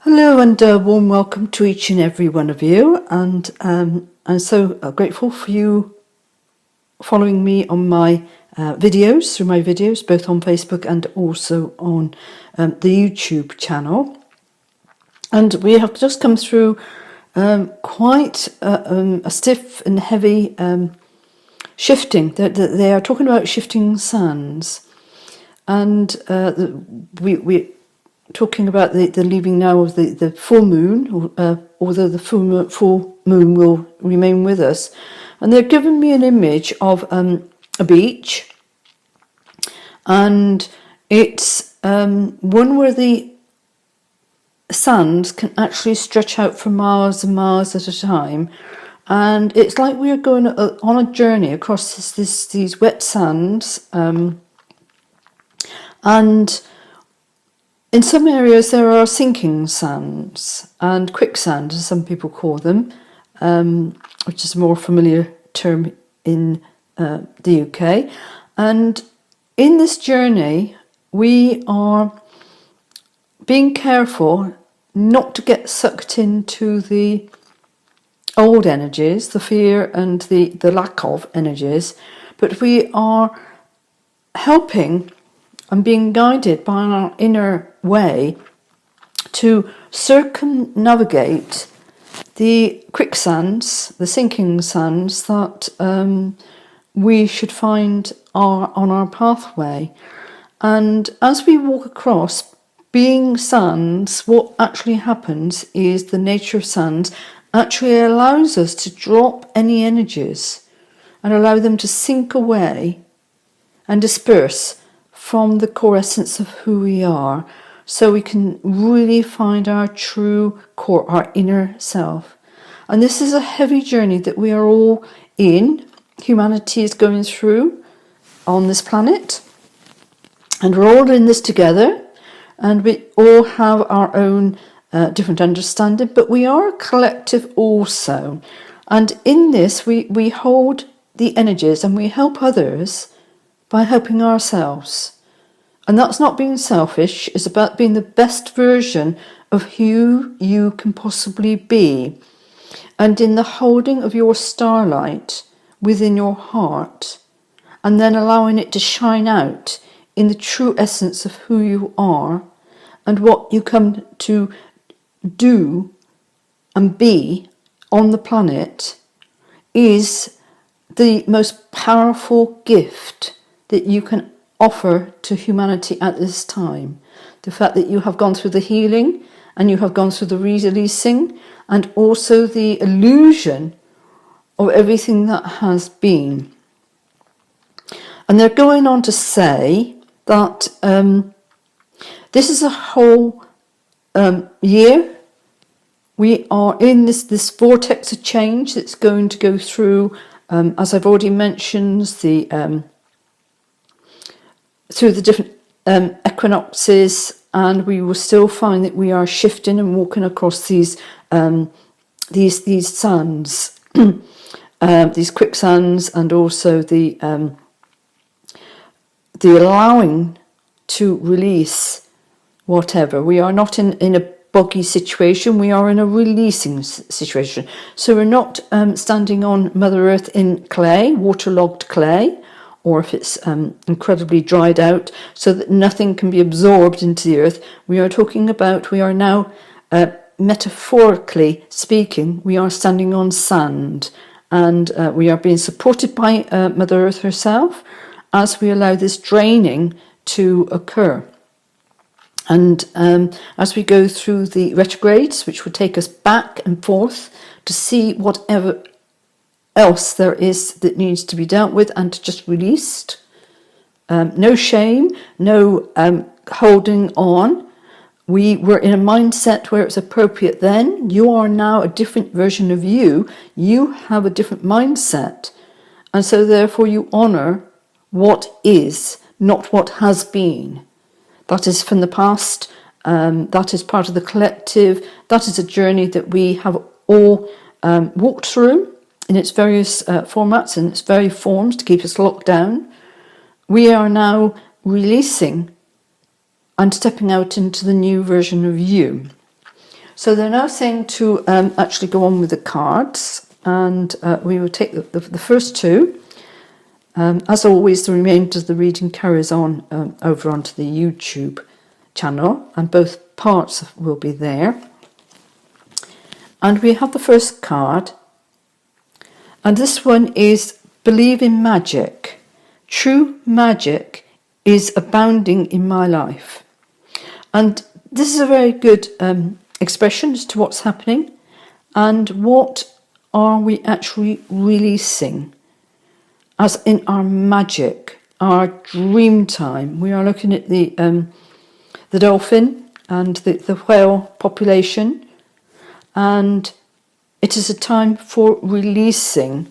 Hello and a warm welcome to each and every one of you, and I'm so grateful for you following me on my videos, through my videos, both on Facebook and also on the YouTube channel. And we have just come through quite a stiff and heavy shifting. They are talking about shifting sands, and we talking about the leaving now of the full moon, although the full moon will remain with us. And they're giving me an image of a beach, and it's one where the sands can actually stretch out for miles and miles at a time. And it's like we are going on a journey across these wet sands, and in some areas there are sinking sands and quicksand, as some people call them, which is a more familiar term in the UK. And in this journey, we are being careful not to get sucked into the old energies, the fear and the lack of energies, but we are helping and being guided by our inner way to circumnavigate the quicksands, the sinking sands that we should find are on our pathway. And as we walk across, being sands, what actually happens is the nature of sands actually allows us to drop any energies and allow them to sink away and disperse from the core essence of who we are, so we can really find our true core, our inner self. And this is a heavy journey that we are all in. Humanity is going through on this planet, and we're all in this together, and we all have our own different understanding, but we are a collective also. And in this, we hold the energies and we help others by helping ourselves. And that's not being selfish, it's about being the best version of who you can possibly be. And in the holding of your starlight within your heart, and then allowing it to shine out in the true essence of who you are and what you come to do and be on the planet, is the most powerful gift that you can offer to humanity at this time. The fact that you have gone through the healing and you have gone through the releasing and also the illusion of everything that has been. And they're going on to say that this is a whole year. We are in this vortex of change that's going to go through, as I've already mentioned, through the different equinoxes, and we will still find that we are shifting and walking across these sands, these quicksands, and also the allowing to release whatever. We are not in a boggy situation, we are in a releasing situation. So we're not standing on Mother Earth in clay, waterlogged clay, or if it's incredibly dried out so that nothing can be absorbed into the earth. We are talking about, we are now, metaphorically speaking, we are standing on sand, and we are being supported by Mother Earth herself as we allow this draining to occur. And as we go through the retrogrades, which will take us back and forth to see whatever else there is that needs to be dealt with and just released. No shame, no holding on. We were in a mindset where it's appropriate then. You are now a different version of you. You have a different mindset. And so therefore you honour what is, not what has been. That is from the past. That is part of the collective. That is a journey that we have all walked through in its various formats and its various forms to keep us locked down. We are now releasing and stepping out into the new version of you. So they're now saying to actually go on with the cards, and we will take the first two. As always, the remainder of the reading carries on over onto the YouTube channel, and both parts will be there. And we have the first card, and this one is Believe in Magic. True magic is abounding in my life. And this is a very good expression as to what's happening and what are we actually releasing as in our magic, our dream time. We are looking at the dolphin and the whale population, and it is a time for releasing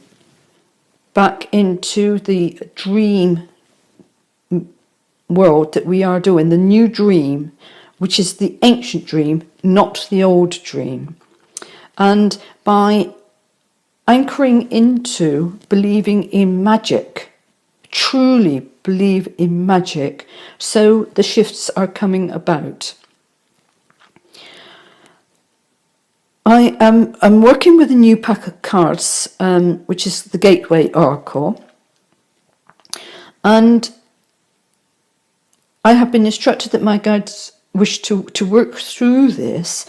back into the dream world that we are doing, the new dream, which is the ancient dream, not the old dream. And by anchoring into believing in magic, truly believe in magic, so the shifts are coming about. I'm working with a new pack of cards, which is the Gateway Oracle, and I have been instructed that my guides wish to work through this,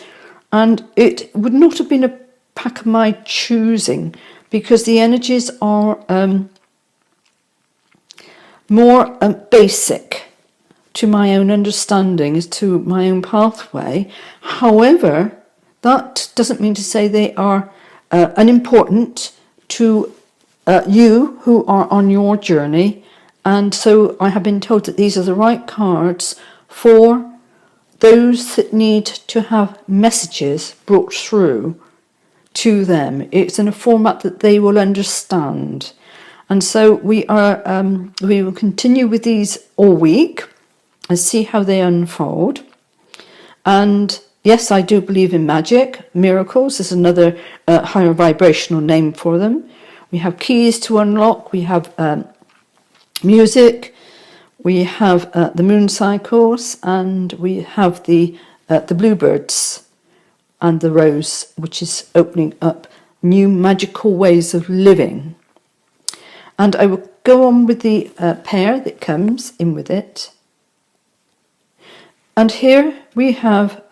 and it would not have been a pack of my choosing because the energies are more basic to my own understanding, as to my own pathway. However, that doesn't mean to say they are unimportant to you who are on your journey. And so I have been told that these are the right cards for those that need to have messages brought through to them. It's in a format that they will understand. And so we will continue with these all week and see how they unfold. And yes, I do believe in magic. Miracles is another higher vibrational name for them. We have keys to unlock. We have music. We have the moon cycles, and we have the bluebirds and the rose, which is opening up new magical ways of living. And I will go on with the pair that comes in with it. And here we have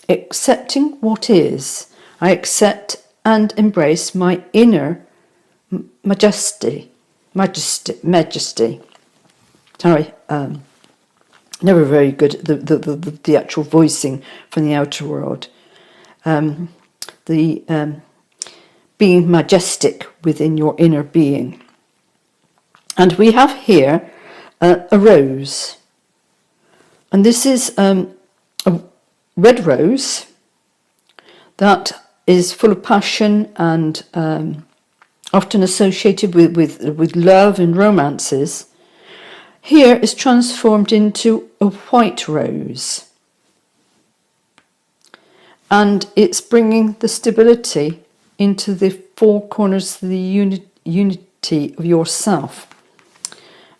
accepting what is. I accept and embrace my inner majesty. Sorry, never very good at the actual voicing from the outer world. Being majestic within your inner being. And we have here a rose. And this is a red rose that is full of passion and often associated with love and romances. Here is transformed into a white rose. And it's bringing the stability into the four corners of the unity of yourself.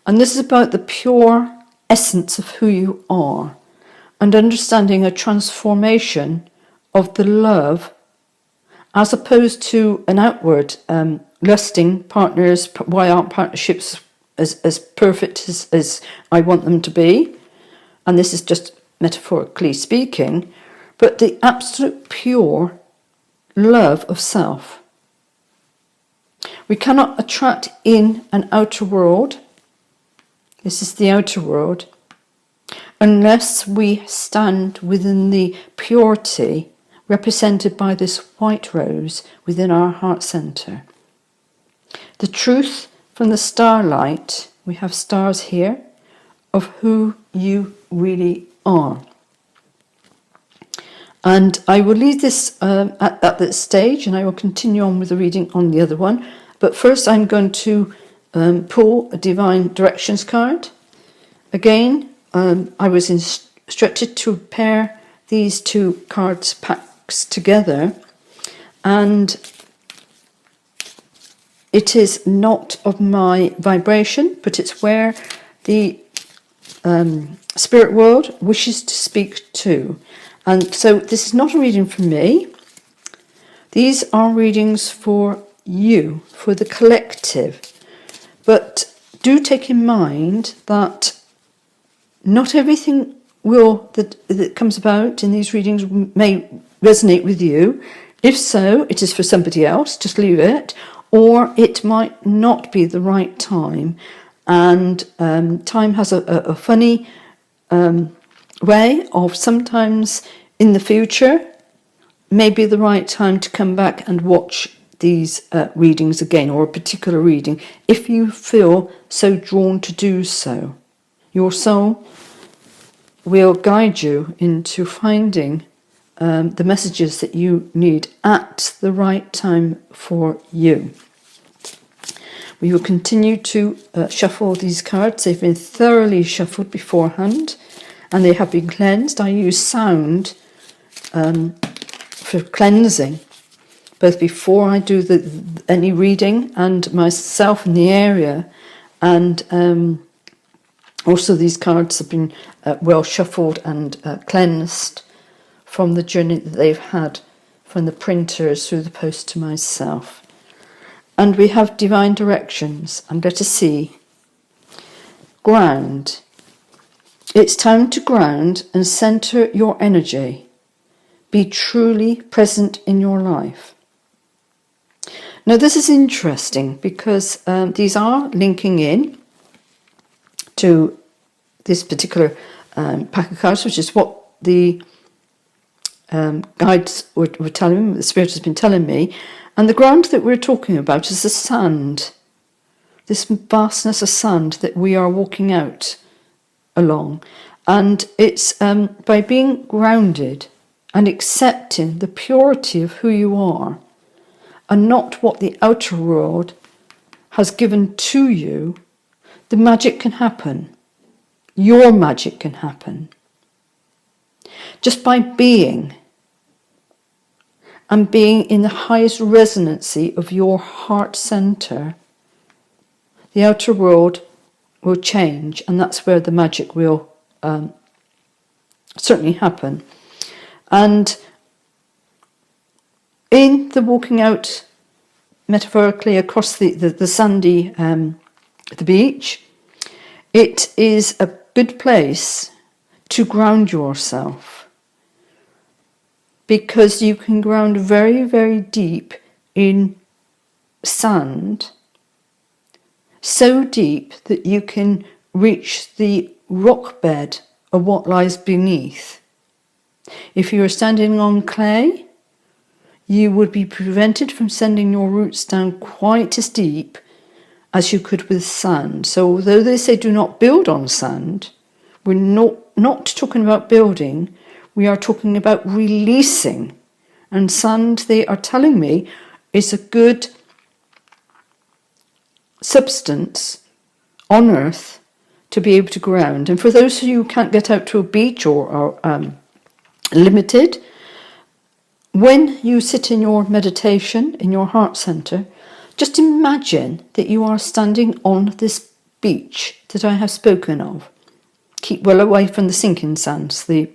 And this is about the pure essence of who you are and understanding a transformation of the love as opposed to an outward lusting partners. Why aren't partnerships as perfect as I want them to be? And this is just metaphorically speaking, but the absolute pure love of self. We cannot attract in an outer world. This is the outer world, unless we stand within the purity represented by this white rose within our heart center. The truth from the starlight, we have stars here, of who you really are. And I will leave this at this stage, and I will continue on with the reading on the other one. But first I'm going to pull a Divine Directions card. Again, I was instructed to pair these two cards packs together, and it is not of my vibration, but it's where the spirit world wishes to speak to. And so this is not a reading for me. These are readings for you, for the collective. But do take in mind that not everything that comes about in these readings may resonate with you. If so, it is for somebody else, just leave it. Or it might not be the right time. And time has a funny way of sometimes in the future, maybe the right time to come back and watch these readings again, or a particular reading, if you feel so drawn to do so. Your soul will guide you into finding the messages that you need at the right time for you. We will continue to shuffle these cards. They've been thoroughly shuffled beforehand and they have been cleansed. I use sound for cleansing, both before I do any reading and myself in the area, and also these cards have been well shuffled and cleansed from the journey that they've had from the printers through the post to myself. And we have divine directions. And let us see. Ground. It's time to ground and center your energy. Be truly present in your life. Now this is interesting because these are linking in to this particular pack of cards, which is what the guides were telling me, the Spirit has been telling me. And the ground that we're talking about is the sand, this vastness of sand that we are walking out along. And it's by being grounded and accepting the purity of who you are and not what the outer world has given to you, the magic can happen. Your magic can happen. Just by being, and being in the highest resonancy of your heart center, the outer world will change, and that's where the magic will certainly happen. And in the walking out, metaphorically, across the sandy, the beach, it is a good place to ground yourself, because you can ground very, very deep in sand, so deep that you can reach the rock bed of what lies beneath. If you are standing on clay, you would be prevented from sending your roots down quite as deep as you could with sand. So although they say do not build on sand, we're not talking about building, we are talking about releasing. And sand, they are telling me, is a good substance on earth to be able to ground. And for those of you who can't get out to a beach or are limited, when you sit in your meditation, in your heart center, just imagine that you are standing on this beach that I have spoken of. Keep well away from the sinking sands, the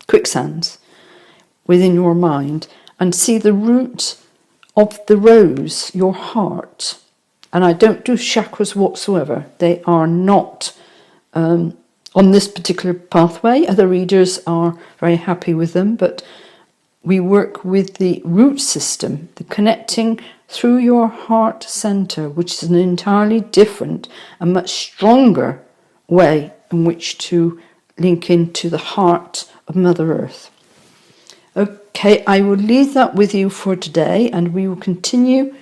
quicksands within your mind, and see the root of the rose, your heart. And I don't do chakras whatsoever. They are not on this particular pathway. Other readers are very happy with them, but we work with the root system, the connecting through your heart center, which is an entirely different and much stronger way in which to link into the heart of Mother Earth. Okay, I will leave that with you for today, and we will continue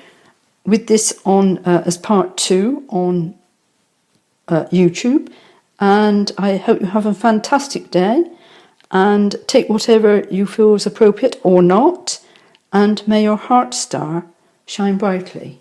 with this on as part 2 on YouTube. And I hope you have a fantastic day, and take whatever you feel is appropriate or not, and may your heart star shine brightly.